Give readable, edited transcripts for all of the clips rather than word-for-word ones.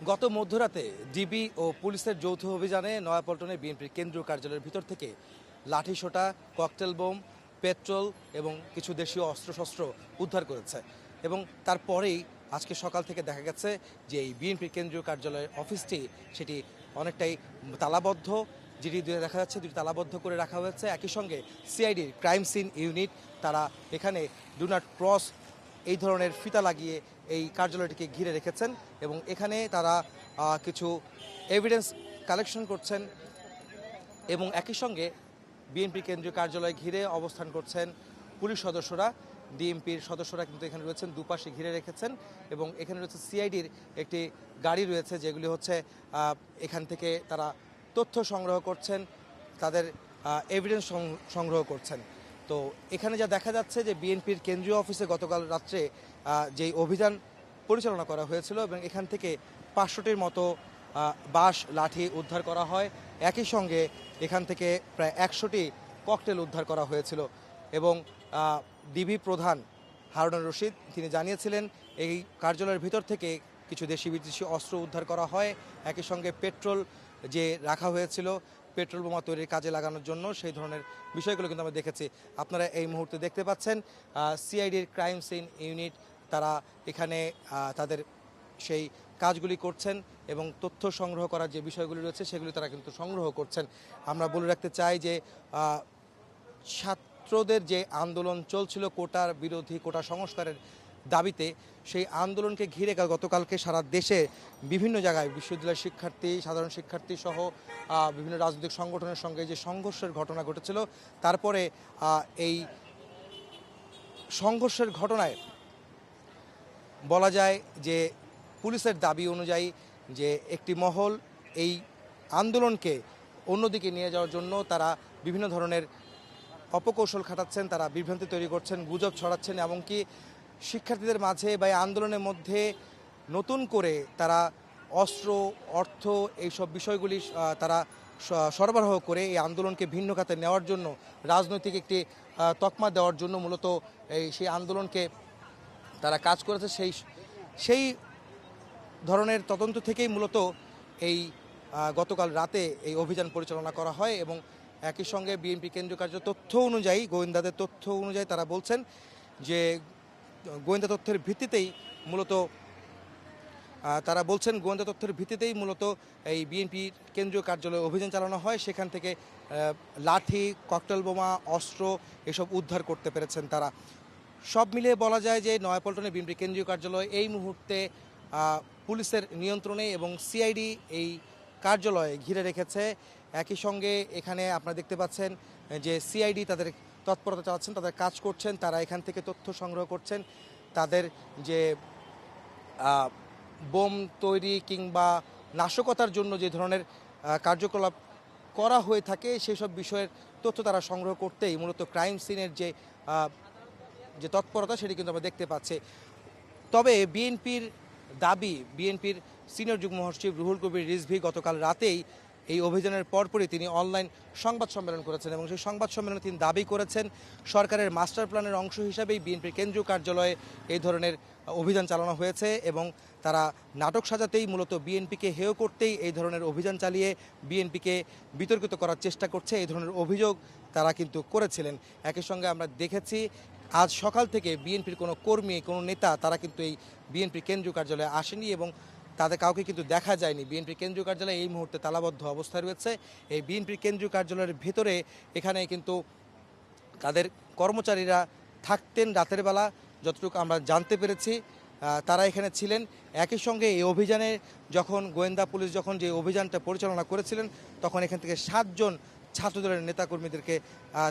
গত মধ্যরাতে ডিবি ও পুলিশের যৌথ অভিযানে নয়াপল্টনে বিএনপির কেন্দ্রীয় কার্যালয়ের ভিতর থেকে লাঠিসোঁটা, ককটেল বোম, পেট্রোল এবং কিছু দেশীয় অস্ত্রশস্ত্র উদ্ধার করেছে। এবং তারপরেই আজকে সকাল থেকে দেখা গেছে যে এই বিএনপির কেন্দ্রীয় কার্যালয়ের অফিসটি সেটি অনেকটাই তালাবদ্ধ। যেটি দেখা যাচ্ছে দুটি তালাবদ্ধ করে রাখা হয়েছে। একই সঙ্গে সিআইডির ক্রাইম সিন ইউনিট তারা এখানে ডু নট ক্রস এই ধরনের ফিতা লাগিয়ে এই কার্যালয়টিকে ঘিরে রেখেছেন এবং এখানে তারা কিছু এভিডেন্স কালেকশন করছেন এবং একই সঙ্গে বিএনপি কেন্দ্রীয় কার্যালয় ঘিরে অবস্থান করছেন পুলিশ সদস্যরা। ডিএমপির সদস্যরা কিন্তু এখানে রয়েছেন, দুপাশে ঘিরে রেখেছেন এবং এখানে রয়েছে সিআইডির একটি গাড়ি রয়েছে, যেগুলি হচ্ছে এখান থেকে তারা তথ্য সংগ্রহ করছেন, তাদের এভিডেন্স সংগ্রহ করছেন। তো এখানে যা দেখা যাচ্ছে যে বিএনপির কেন্দ্রীয় অফিসে গতকাল রাত্রে যেই অভিযান পরিচালনা করা হয়েছিল এবং এখান থেকে 500টির মতো বাঁশ লাঠি উদ্ধার করা হয়। একই সঙ্গে এখান থেকে প্রায় 100টি ককটেল উদ্ধার করা হয়েছিল এবং ডিবি প্রধান হারুনুর রশিদ তিনি জানিয়েছিলেন এই কার্যালয়ের ভিতর থেকে কিছু দেশি বিদেশি অস্ত্র উদ্ধার করা হয়। একই সঙ্গে পেট্রোল যে রাখা হয়েছিল পেট্রোল বোমা তৈরির কাজে লাগানোর জন্য, সেই ধরনের বিষয়গুলো কিন্তু আমরা দেখেছি। আপনারা এই মুহূর্তে দেখতে পাচ্ছেন সিআইডির ক্রাইম সিন ইউনিট তারা এখানে তাদের সেই কাজগুলি করছেন এবং তথ্য সংগ্রহ করার যে বিষয়গুলি রয়েছে সেগুলি তারা কিন্তু সংগ্রহ করছেন। আমরা বলে রাখতে চাই যে ছাত্রদের যে আন্দোলন চলছিল কোটার বিরোধী, কোটা সংস্কারের দাবিতে, সেই আন্দোলনকে ঘিরে গতকালকে সারা দেশে বিভিন্ন জায়গায় বিশ্ববিদ্যালয়ের শিক্ষার্থী, সাধারণ শিক্ষার্থী সহ বিভিন্ন রাজনৈতিক সংগঠনের সঙ্গে যে সংঘর্ষের ঘটনা ঘটেছিল, তারপরে এই সংঘর্ষের ঘটনায় বলা যায় যে পুলিশের দাবি অনুযায়ী যে একটি মহল এই আন্দোলনকে অন্যদিকে নিয়ে যাওয়ার জন্য তারা বিভিন্ন ধরনের অপকৌশল খাটাচ্ছেন, তারা বিভ্রান্তি তৈরি করছেন, গুজব ছড়াচ্ছেন, এমনকি শিক্ষার্থীদের মাঝে বা এই আন্দোলনের মধ্যে নতুন করে তারা অস্ত্র, অর্থ এইসব বিষয়গুলি তারা সরবরাহ করে এই আন্দোলনকে ভিন্ন খাতে নেওয়ার জন্য, রাজনৈতিক একটি তকমা দেওয়ার জন্য মূলত সেই আন্দোলনকে তারা কাজ করেছে। সেই ধরনের তদন্ত থেকেই মূলত এই গতকাল রাতে এই অভিযান পরিচালনা করা হয় এবং একই সঙ্গে বিএনপি কেন্দ্রীয় কার্যালয়ের তথ্য অনুযায়ী, গোয়েন্দাদের তথ্য অনুযায়ী তারা বলছেন যে গোয়েন্দা তথ্যের ভিত্তিতেই মূলত এই বিএনপির কেন্দ্রীয় কার্যালয়ে অভিযান চালানো হয়। সেখান থেকে লাঠি, ককটেল বোমা, অস্ত্র এসব উদ্ধার করতে পেরেছেন তারা। সব মিলিয়ে বলা যায় যে নয়াপল্টনে বিএনপি কেন্দ্রীয় কার্যালয় এই মুহূর্তে পুলিশের নিয়ন্ত্রণে এবং সিআইডি এই কার্যালয়ে ঘিরে রেখেছে। একই সঙ্গে এখানে আপনারা দেখতে পাচ্ছেন যে সিআইডি তাদের তৎপরতা চালাচ্ছেন, তাদের কাজ করছেন, তারা এখান থেকে তথ্য সংগ্রহ করছেন, তাদের যে বোম তৈরি কিংবা নাশকতার জন্য যে ধরনের কার্যকলাপ করা হয়ে থাকে সেই সব বিষয়ের তথ্য তারা সংগ্রহ করতেই মূলত ক্রাইম সিনের যে তৎপরতা সেটি কিন্তু আমরা দেখতে পাচ্ছি। তবে বিএনপির দাবি, বিএনপির সিনিয়র যুগ্ম মহাসচিব রুহুল কবির রিজভী গতকাল রাতেই এই অভিযানের পরপরই তিনি অনলাইন সংবাদ সম্মেলন করেছেন এবং সেই সংবাদ সম্মেলনে তিনি দাবি করেছেন সরকারের মাস্টার প্ল্যানের অংশ হিসাবেই বিএনপির কেন্দ্রীয় কার্যালয়ে এই ধরনের অভিযান চালানো হয়েছে এবং তারা নাটক সাজাতেই মূলত বিএনপিকে হেয় করতেই এই ধরনের অভিযান চালিয়ে বিএনপিকে বিতর্কিত করার চেষ্টা করছে, এই ধরনের অভিযোগ তারা কিন্তু করেছিলেন। একই সঙ্গে আমরা দেখেছি আজ সকাল থেকে বিএনপির কোনো কর্মী, কোনো নেতা তারা কিন্তু এই বিএনপির কেন্দ্রীয় কার্যালয়ে আসেনি এবং তাদের কাউকে কিন্তু দেখা যায়নি। বিএনপির কেন্দ্রীয় কার্যালয় এই মুহূর্তে তালাবদ্ধ অবস্থায় রয়েছে। এই বিএনপির কেন্দ্রীয় কার্যালয়ের ভেতরে এখানে কিন্তু তাদের কর্মচারীরা থাকতেন রাতের বেলা, যতটুকু আমরা জানতে পেরেছি তারা এখানে ছিলেন। একই সঙ্গে এই অভিযানে যখন গোয়েন্দা পুলিশ যে অভিযানটা পরিচালনা করেছিলেন তখন এখান থেকে 7 জন ছাত্রদলের নেতাকর্মীদেরকে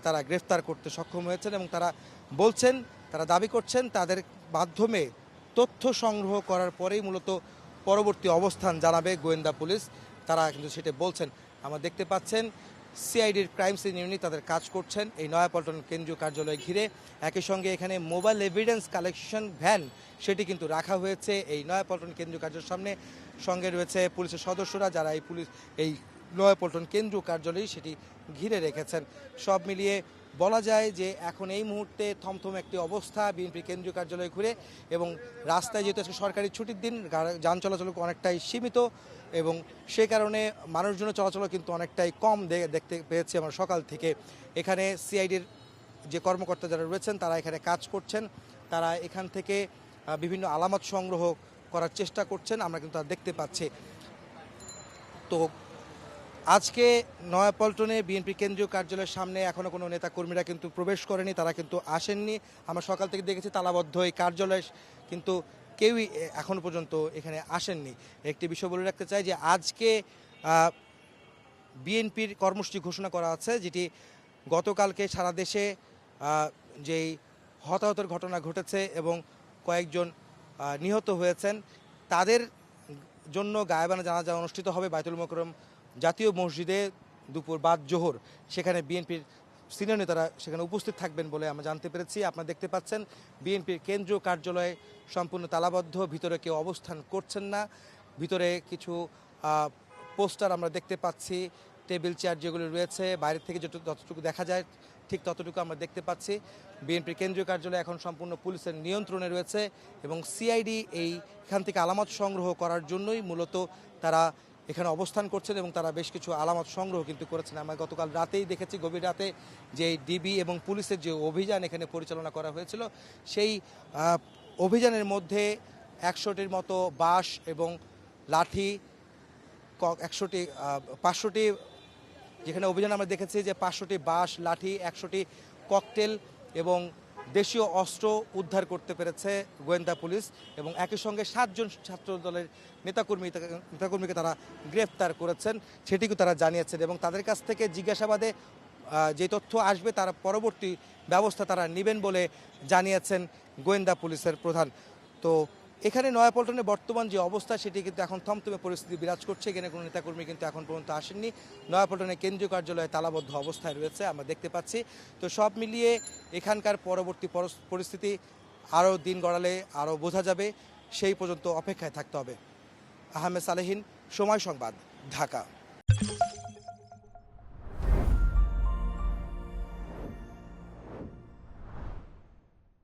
তারা গ্রেফতার করতে সক্ষম হয়েছেন এবং তারা দাবি করছেন তাদের মাধ্যমে তথ্য সংগ্রহ করার পরেই মূলত পরবর্তী অবস্থান জানাবে গোয়েন্দা পুলিশ, তারা কিন্তু সেটা বলছেন। আমরা দেখতে পাচ্ছেন সিআইডির ক্রাইম সিন ইউনিট তাদের কাজ করছেন এই নয়াপল্টন কেন্দ্রীয় কার্যালয় ঘিরে। একই সঙ্গে এখানে মোবাইল এভিডেন্স কালেকশন ভ্যান সেটি কিন্তু রাখা হয়েছে এই নয়াপল্টন কেন্দ্রীয় কার্যালয়ের সামনে। সঙ্গে রয়েছে পুলিশের সদস্যরা যারা এই নয়াপল্টন কেন্দ্রীয় কার্যালয়ে সেটি ঘিরে রেখেছেন। সব মিলিয়ে বলা যায় যে এখন এই মুহূর্তে থমথম একটি অবস্থা বিএনপি কেন্দ্রীয় কার্যালয় ঘুরে, এবং রাস্তায় যেহেতু আজকে সরকারি ছুটির দিন, যান চলাচল অনেকটাই সীমিত, এবং সে কারণে মানুষজনের চলাচল কিন্তু অনেকটাই কম দেখতে পেয়েছি আমরা সকাল থেকে। এখানে সিআইডির যে কর্মকর্তা যারা রয়েছেন তারা এখানে কাজ করছেন, তারা এখান থেকে বিভিন্ন আলামত সংগ্রহ করার চেষ্টা করছেন, আমরা কিন্তু তা দেখতে পাচ্ছি। তো আজকে নয়াপল্টনে বিএনপি কেন্দ্রীয় কার্যালয়ের সামনে এখনও কোনো নেতাকর্মীরা কিন্তু প্রবেশ করেনি, তারা কিন্তু আসেননি। আমরা সকাল থেকে দেখেছি তালাবদ্ধ এই কার্যালয়, কিন্তু কেউই এখনও পর্যন্ত এখানে আসেননি। একটি বিষয় বলে রাখতে চাই যে আজকে বিএনপির কর্মসূচি ঘোষণা করা আছে, যেটি গতকালকে সারা দেশে যেই হতাহতের ঘটনা ঘটেছে এবং কয়েকজন নিহত হয়েছেন, তাদের জন্য গায়েবানা জানাজা অনুষ্ঠিত হবে বাইতুল মোকরম জাতীয় মসজিদে দুপুর বাদ জোহর। সেখানে বিএনপির সিনিয়র নেতারা সেখানে উপস্থিত থাকবেন বলে আমরা জানতে পেরেছি। আপনারা দেখতে পাচ্ছেন বিএনপির কেন্দ্রীয় কার্যালয়ে সম্পূর্ণ তালাবদ্ধ, ভিতরে কেউ অবস্থান করছেন না। ভিতরে কিছু পোস্টার আমরা দেখতে পাচ্ছি, টেবিল চেয়ার যেগুলো রয়েছে বাইরে থেকে যতটুকু দেখা যায় ঠিক ততটুকু আমরা দেখতে পাচ্ছি। বিএনপির কেন্দ্রীয় কার্যালয় এখন সম্পূর্ণ পুলিশের নিয়ন্ত্রণে রয়েছে, এবং সিআইডি এইখান থেকে আলামত সংগ্রহ করার জন্যই মূলত তারা এখানে অবস্থান করছেন, এবং তারা বেশ কিছু আলামত সংগ্রহ কিন্তু করেছেন। আমরা গতকাল রাতেই দেখেছি, গভীর রাতে যে ডিবি এবং পুলিশের যে অভিযান এখানে পরিচালনা করা হয়েছিল, সেই অভিযানের মধ্যে 100টির মতো বাঁশ এবং লাঠি, 500টি, যেখানে অভিযান আমরা দেখেছি যে 500টি বাঁশ, লাঠি, 100টি ককটেল এবং দেশীয় অস্ত্র উদ্ধার করতে পেরেছে গোয়েন্দা পুলিশ, এবং একই সঙ্গে 7 জন ছাত্র দলের নেতাকর্মীকে তারা গ্রেফতার করেছেন, সেটিকেও তারা জানিয়েছেন, এবং তাদের কাছ থেকে জিজ্ঞাসাবাদে যে তথ্য আসবে তার পরবর্তী ব্যবস্থা তারা নেবেন বলে জানিয়েছেন গোয়েন্দা পুলিশের প্রধান। তো এখানে নয়াপল্টনে বর্তমান যে অবস্থা সেটি কিন্তু এখন থমথমে পরিস্থিতি বিরাজ করছে। এখানে কোনো নেতাকর্মী কিন্তু এখন পর্যন্ত আসেননি। নয়াপল্টনে কেন্দ্রীয় কার্যালয়ে তালাবদ্ধ অবস্থায় রয়েছে আমরা দেখতে পাচ্ছি। তো সব মিলিয়ে এখানকার পরবর্তী পরিস্থিতি আরও দিন গড়ালে আরও বোঝা যাবে, সেই পর্যন্ত অপেক্ষায় থাকতে হবে। আহমেদ সালেহীন, সময় সংবাদ, ঢাকা।